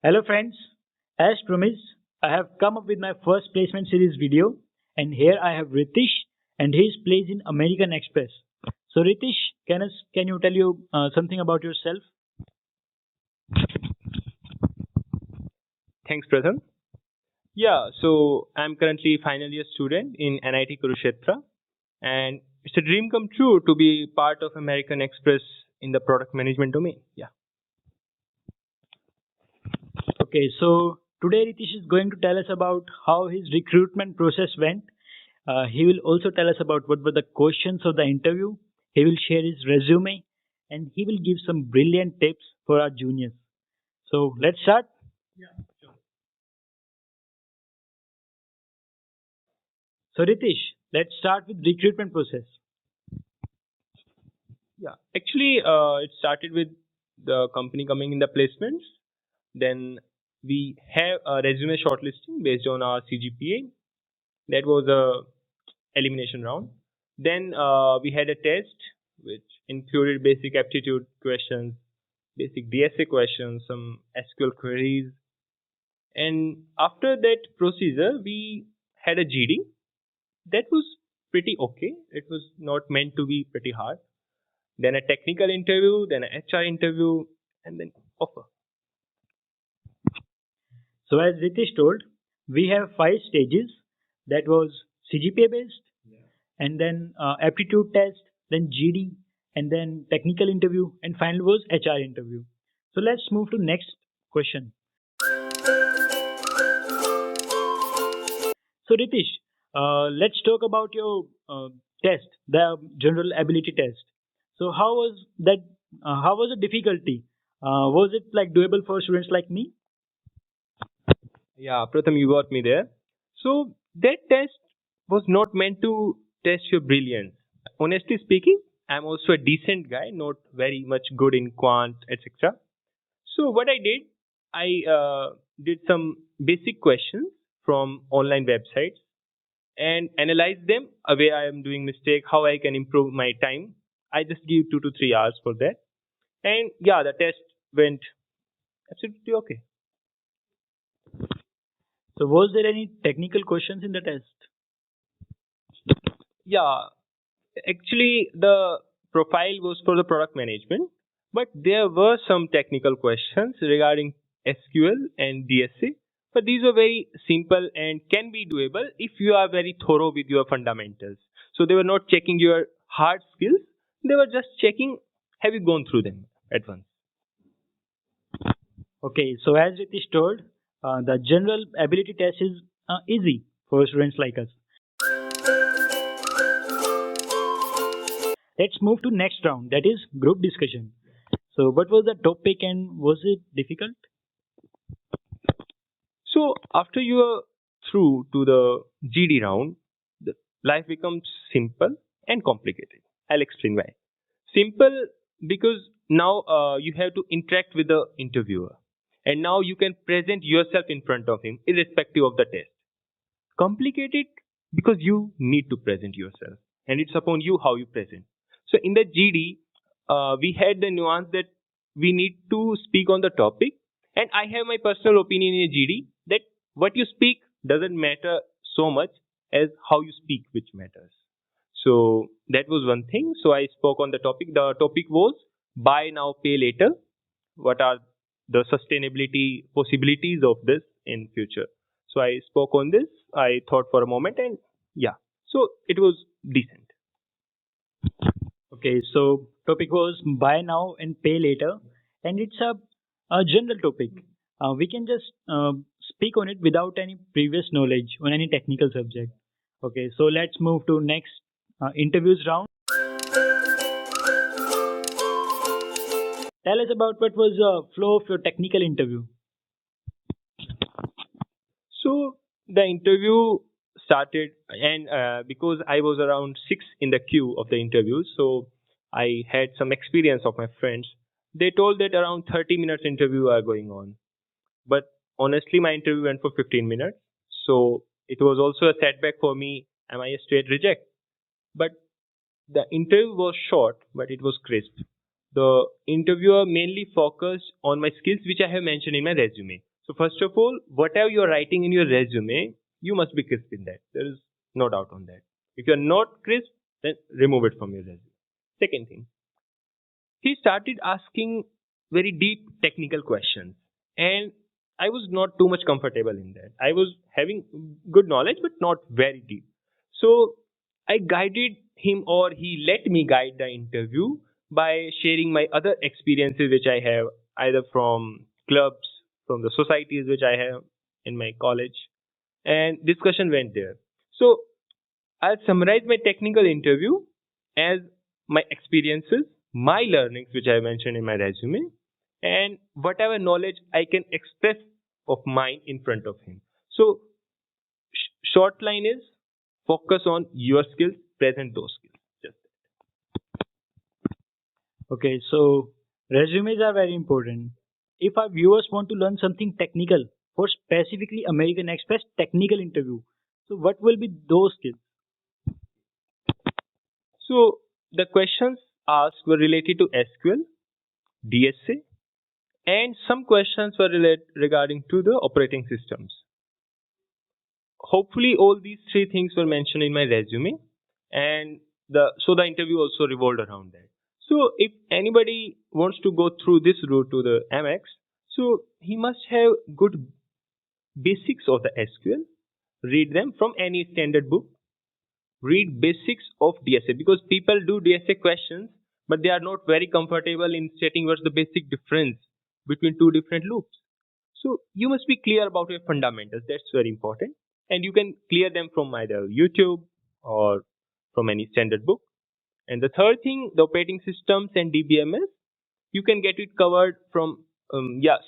Hello friends, as promised, I have come up with my first placement series video and here I have Ritish and he is placed in American Express. So Ritish, can you tell you something about yourself? Thanks, Pratham. Yeah, so I'm currently final year student in NIT Kurukshetra, and it's a dream come true to be part of American Express in the product management domain. Yeah. Okay, so today Ritish is going to tell us about how his recruitment process went. He will also tell us about what were the questions of the interview. He will share his resume and he will give some brilliant tips for our juniors. So let's start. So Ritish, let's start with recruitment process. Yeah. Actually, it started with the company coming in the placements. Then we have a resume shortlisting based on our CGPA. That was a elimination round. Then we had a test which included basic aptitude questions, basic DSA questions, some SQL queries, and after that procedure we had a GD. That was pretty okay. It was not meant to be pretty hard. Then a technical interview, then an HR interview, and then offer. So as Ritish told, we have 5 stages. That was CGPA based, and then aptitude test, then GD, and then technical interview, and final was HR interview. So let's move to next question. So Ritish, let's talk about your test, the general ability test. So how was that? How was the difficulty? Was it like doable for students like me? Yeah, Pratham, you got me there. So that test was not meant to test your brilliance. Honestly speaking, I'm also a decent guy, not very much good in quant, etc. So what I did, I did some basic questions from online websites and analyzed them, where I am doing mistake, how I can improve my time. I just give 2 to 3 hours for that, and yeah, the test went absolutely okay. So was there any technical questions in the test? Yeah, actually, the profile was for the product management, but there were some technical questions regarding SQL and DSA. But these were very simple and can be doable if you are very thorough with your fundamentals. So they were not checking your hard skills, they were just checking have you gone through them at once. Okay, so as Ritish told, the general ability test is easy for students like us. Let's move to next round, that is group discussion. So what was the topic and was it difficult? So after you are through to the GD round, the life becomes simple and complicated. I'll explain why. Simple because now you have to interact with the interviewer, and now you can present yourself in front of him irrespective of the test. Complicated because you need to present yourself, and it's upon you how you present. So in the GD, we had the nuance that we need to speak on the topic, and I have my personal opinion in a GD that what you speak doesn't matter so much as how you speak, which matters. So that was one thing. So I spoke on the topic. The topic was buy now, pay later. What are the sustainability possibilities of this in future? So I spoke on this. I thought for a moment, and yeah, so it was decent. Okay, so topic was buy now and pay later, and it's a general topic. We can just speak on it without any previous knowledge on any technical subject. Okay, so let's move to next interviews round. Tell us about what was the flow of your technical interview. So the interview started, and because I was around 6 in the queue of the interview, so I had some experience of my friends. They told that around 30 minutes interview are going on, but honestly, my interview went for 15 minutes. So it was also a setback for me. Am I a straight reject? But the interview was short, but it was crisp. The interviewer mainly focused on my skills, which I have mentioned in my resume. So first of all, whatever you're writing in your resume, you must be crisp in that. There is no doubt on that. If you're not crisp, then remove it from your resume. Second thing, he started asking very deep technical questions, and I was not too much comfortable in that. I was having good knowledge, but not very deep. So I guided him, or he let me guide the interview by sharing my other experiences which I have, either from clubs, from the societies which I have in my college, and discussion went there. So I'll summarize my technical interview as my experiences, my learnings, which I mentioned in my resume, and whatever knowledge I can express of mine in front of him. So, short line is focus on your skills, present those skills. Just Okay, so resumes are very important. If our viewers want to learn something technical for specifically American Express technical interview, so what will be those skills? so, the questions asked were related to SQL, DSA, and some questions were regarding to the operating systems. Hopefully all these three things were mentioned in my resume, and the interview also revolved around that. So if anybody wants to go through this route to the amex, so he must have good basics of the SQL, read them from any standard book, read basics of DSA, because people do DSA questions but they are not very comfortable in stating what's the basic difference between two different loops. So you must be clear about your fundamentals. That's very important. And you can clear them from either YouTube or from any standard book. And the third thing, the operating systems and DBMS, you can get it covered from,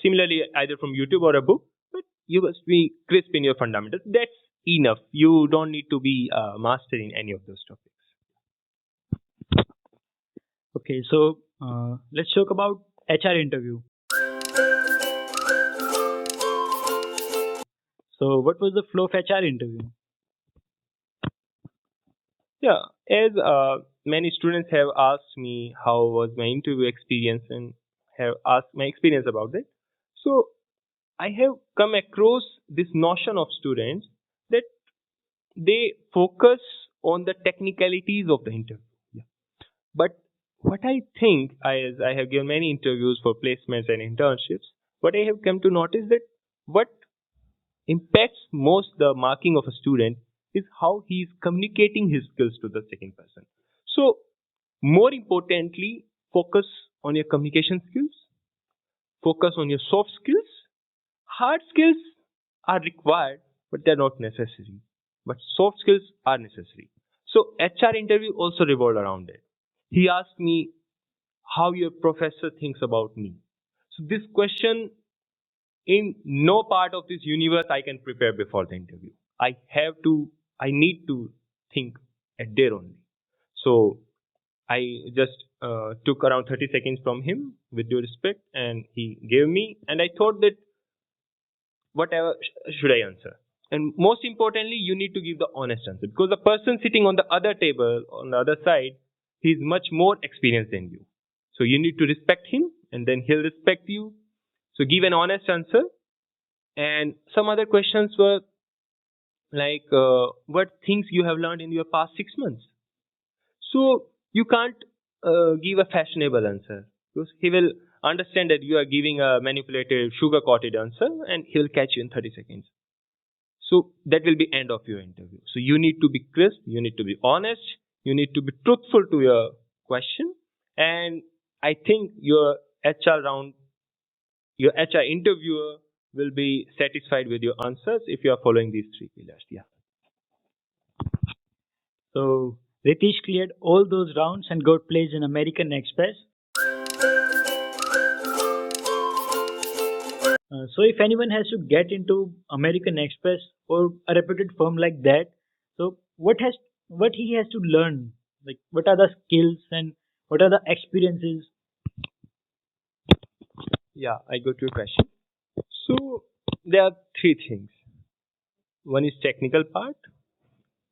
similarly, either from YouTube or a book, but you must be crisp in your fundamentals. That's enough. You don't need to be a master in any of those topics. Okay, so let's talk about HR interview. So what was the flow of HR interview? Yeah, as many students have asked me how was my interview experience and have asked my experience about it. So I have come across this notion of students that they focus on the technicalities of the interview. Yeah. But what I think, as I have given many interviews for placements and internships, what I have come to notice that what impacts most the marking of a student is how he is communicating his skills to the second person. So, more importantly, focus on your communication skills, focus on your soft skills. Hard skills are required, but they're not necessary. But soft skills are necessary. So, HR interview also revolved around it. He asked me how your professor thinks about me. So, this question, in no part of this universe I can prepare before the interview. I need to think at there only. So I just took around 30 seconds from him with due respect, and he gave me, and I thought that whatever should I answer. And most importantly, you need to give the honest answer, because the person sitting on the other table, on the other side, he's much more experienced than you. So you need to respect him, and then he'll respect you. So give an honest answer. And some other questions were like, what things you have learned in your past 6 months. So you can't give a fashionable answer, because he will understand that you are giving a manipulative, sugar-coated answer, and he'll catch you in 30 seconds. So that will be end of your interview. So you need to be crisp, you need to be honest, you need to be truthful to your question, and I think your HR interviewer will be satisfied with your answers if you are following these three pillars. Yeah. So Ritish cleared all those rounds and got placed in American Express. So if anyone has to get into American Express or a reputed firm like that, so what he has to learn? Like what are the skills and what are the experiences? Yeah, I got your question. So there are three things. One is technical part,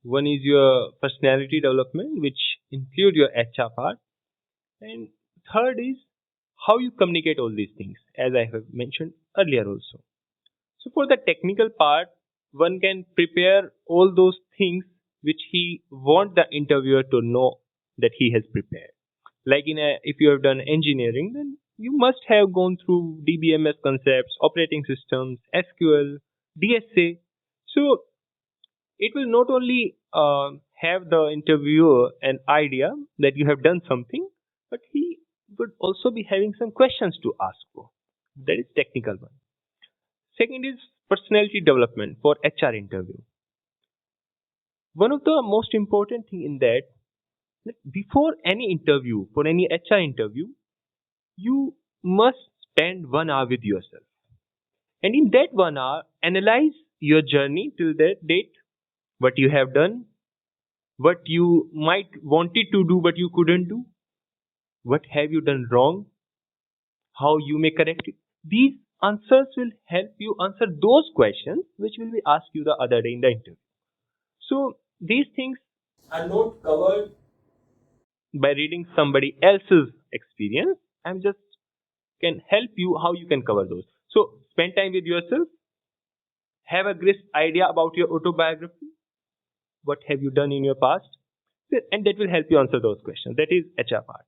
one is your personality development, which include your HR part, and third is how you communicate all these things, as I have mentioned earlier also. So for the technical part, one can prepare all those things which he want the interviewer to know that he has prepared. Like if you have done engineering, then you must have gone through DBMS concepts, operating systems, SQL, DSA. So it will not only have the interviewer an idea that you have done something, but he would also be having some questions to ask for. That is technical one. Second is personality development for HR interview. One of the most important thing in that, before any interview, for any HR interview, you must spend 1 hour with yourself. And in that 1 hour, analyze your journey till that date, what you have done, what you might wanted to do but you couldn't do, what have you done wrong, how you may correct it. These answers will help you answer those questions which will be asked you the other day in the interview. So these things are not covered by reading somebody else's experience. I'm just can help you how you can cover those. So spend time with yourself, have a crisp idea about your autobiography, what have you done in your past, and that will help you answer those questions. That is HR part.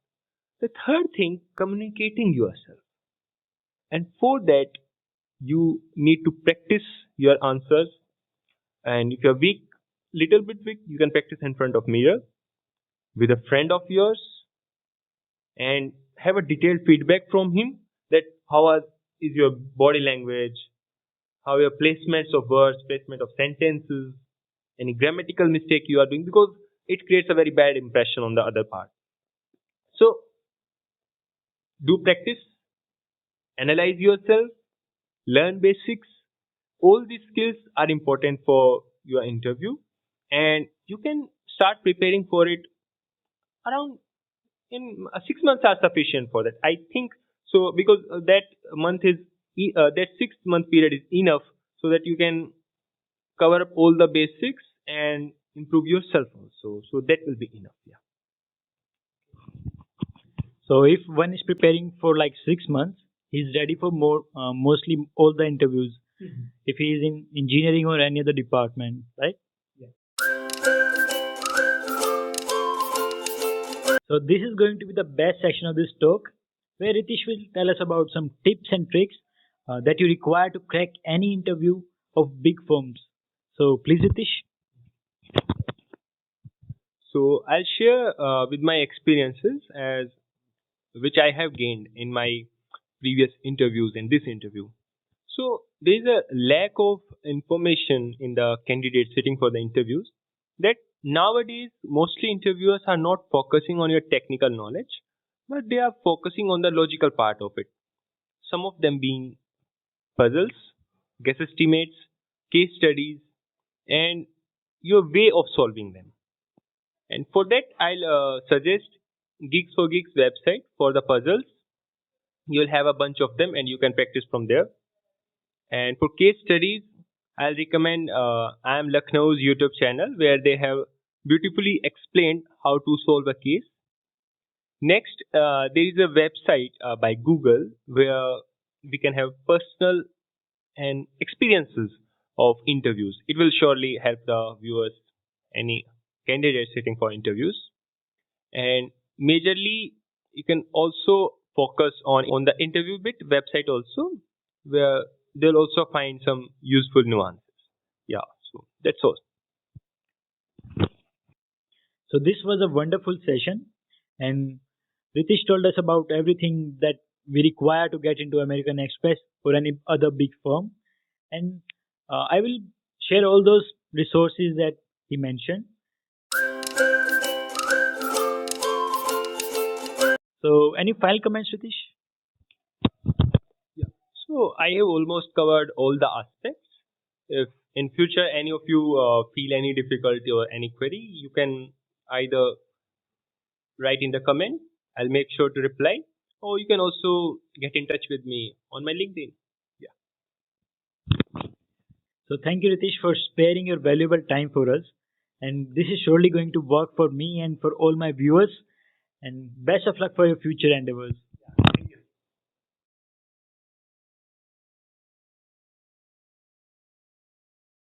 The third thing, communicating yourself. And for that, you need to practice your answers. And if you're weak, little bit weak, you can practice in front of mirror with a friend of yours and have a detailed feedback from him that is your body language, how your placements of words, placement of sentences, any grammatical mistake you are doing, because it creates a very bad impression on the other part. So do practice, analyze yourself, learn basics. All these skills are important for your interview, and you can start preparing for it around in 6 months are sufficient for that. I think so, because that 6 month period is enough so that you can cover up all the basics and improve yourself also. So that will be enough. Yeah. So if one is preparing for like 6 months, he's ready for mostly all the interviews. If he is in engineering or any other department, right? Yeah. So this is going to be the best section of this talk, where Ritish will tell us about some tips and tricks that you require to crack any interview of big firms. So please, Ritish. So I'll share with my experiences as which I have gained in my previous interviews and this interview. So there is a lack of information in the candidates sitting for the interviews, that nowadays mostly interviewers are not focusing on your technical knowledge, but they are focusing on the logical part of it. Some of them being puzzles, guess estimates, case studies, and your way of solving them. And for that, I'll suggest Geeks for Geeks website for the puzzles. You'll have a bunch of them and you can practice from there. And for case studies, I'll recommend I Am Lucknow's YouTube channel, where they have beautifully explained how to solve a case. Next, there is a website by Google where we can have personal and experiences of interviews. It will surely help the viewers, any candidates sitting for interviews. And majorly, you can also focus on the interview bit website also, where they'll also find some useful nuances. Yeah, so that's all. So this was a wonderful session, and Ritish told us about everything that we require to get into American Express or any other big firm. And I will share all those resources that he mentioned. So any final comments, Ritish? Yeah. So I have almost covered all the aspects. If in future any of you feel any difficulty or any query, you can either write in the comment. I'll make sure to reply, or you can also get in touch with me on my LinkedIn. Yeah. So thank you, Ritish, for sparing your valuable time for us. And this is surely going to work for me and for all my viewers. And best of luck for your future endeavors.